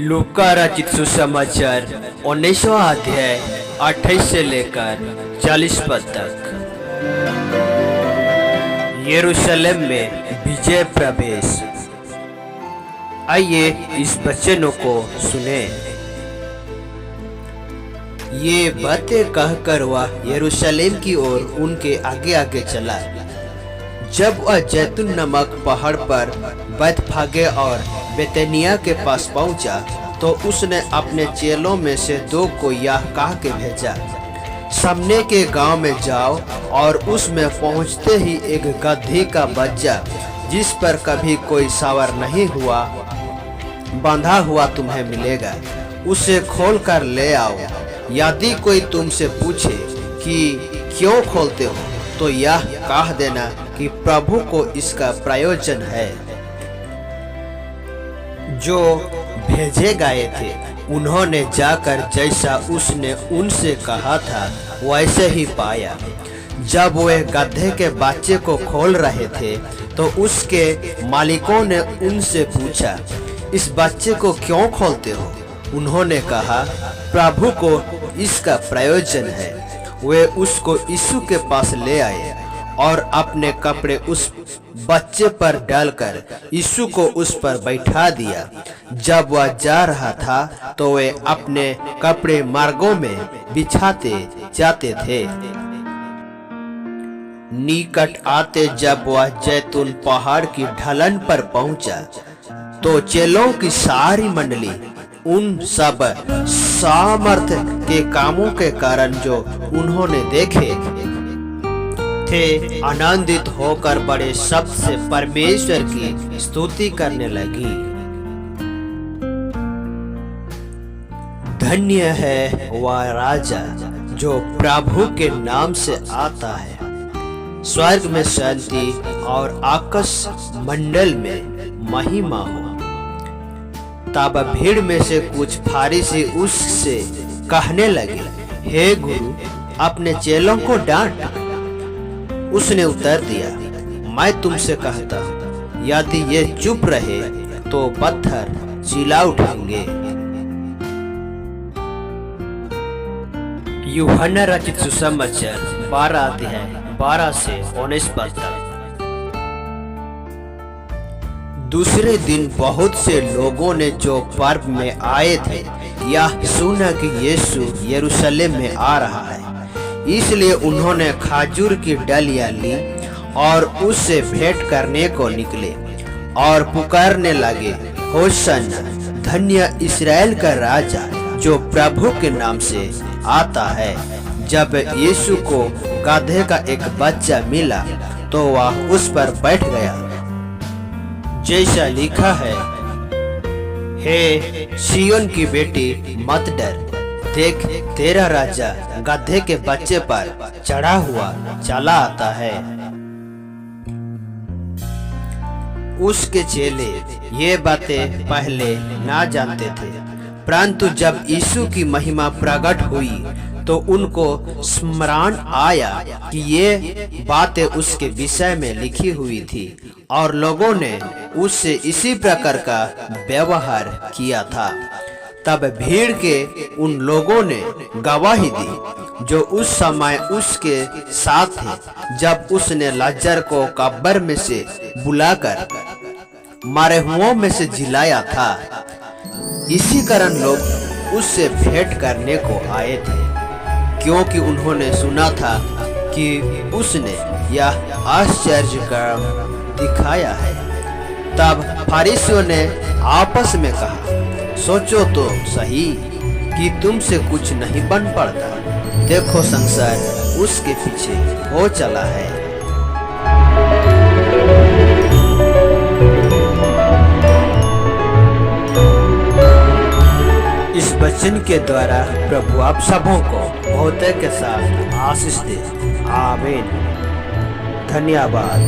लूका रचित सुसमाचार 19वां अध्याय 28 से लेकर 40 पद तक। यरूशलेम में विजय प्रवेश। आइए इस वचनों को सुने। ये बातें कहकर वह यरूशलेम की ओर उनके आगे आगे चला। जब वह जैतून नमक पहाड़ पर बैतफागे और बेतनिया के पास पहुंचा, तो उसने अपने चेलों में से 2 को यह कह के भेजा, सामने के गांव में जाओ और उसमें पहुंचते ही एक गदही का बच्चा जिस पर कभी कोई सवार नहीं हुआ बांधा हुआ तुम्हें मिलेगा। उसे खोल कर ले आओ। यदि कोई तुमसे पूछे कि क्यों खोलते हो, तो यह कह देना कि प्रभु को इसका प्रयोजन है। जो भेजे गए थे उन्होंने जाकर जैसा उसने उनसे कहा था वैसे ही पाया। जब वे गधे के बच्चे को खोल रहे थे, तो उसके मालिकों ने उनसे पूछा, इस बच्चे को क्यों खोलते हो? उन्होंने कहा, प्रभु को इसका प्रयोजन है। वे उसको यीशु के पास ले आए और अपने कपड़े उस बच्चे पर डालकर यीशु को उस पर बैठा दिया। जब वह जा रहा था, तो वे अपने कपड़े मार्गों में बिछाते जाते थे। निकट आते जब वह जैतून पहाड़ की ढलान पर पहुंचा, तो चेलों की सारी मंडली उन सब सामर्थ के कामों के कारण जो उन्होंने देखे थे, आनंदित होकर बड़े शब्द से परमेश्वर की स्तुति करने लगी। धन्य है वह राजा जो प्रभु के नाम से आता है। स्वर्ग में शांति और आकाश मंडल में महिमा हो। तब भीड़ में से कुछ फरीसी उससे कहने लगे, हे गुरु, अपने चेलों को डांट। उसने उत्तर दिया, मैं तुमसे कहता हूं, यदि ये चुप रहे तो पत्थर चिल्ला उठेंगे। यूहन्ना रचित सुसमाचार 12 अध्याय 12 से 19 पद तक। दूसरे दिन बहुत से लोगों ने जो पर्व में आए थे यह सुना कि यीशु यरूशलेम में आ रहा है, इसलिए उन्होंने खजूर की डालियां ली और उससे भेंट करने को निकले और पुकारने लगे, होशाना, धन्य इस्राएल का राजा जो प्रभु के नाम से आता है। जब यीशु को गधे का एक बच्चा मिला, तो वह उस पर बैठ गया, जैसा लिखा है, हे सिय्योन की बेटी, मत डर, देख तेरा राजा गधे के बच्चे पर चढ़ा हुआ चला आता है। उसके चेले ये बातें पहले ना जानते थे, परंतु जब यीशु की महिमा प्रकट हुई तो उनको स्मरण आया कि ये बातें उसके विषय में लिखी हुई थी और लोगों ने उससे इसी प्रकार का व्यवहार किया था। तब भीड़ के उन लोगों ने गवाही दी जो उस समय उसके साथ थे, जब उसने लाजर को कब्र में से बुलाकर मरे हुओं में से जिलाया था। इसी कारण लोग उससे भेंट करने को आए थे, क्योंकि उन्होंने सुना था कि उसने यह आश्चर्य काम दिखाया है। तब फरीसियों ने आपस में कहा, सोचो तो सही कि तुमसे कुछ नहीं बन पड़ता। देखो, संसार उसके पीछे हो चला है। इस वचन के द्वारा प्रभु आप सबों को बहुते के साथ आशीष दे। आमीन। धन्यवाद।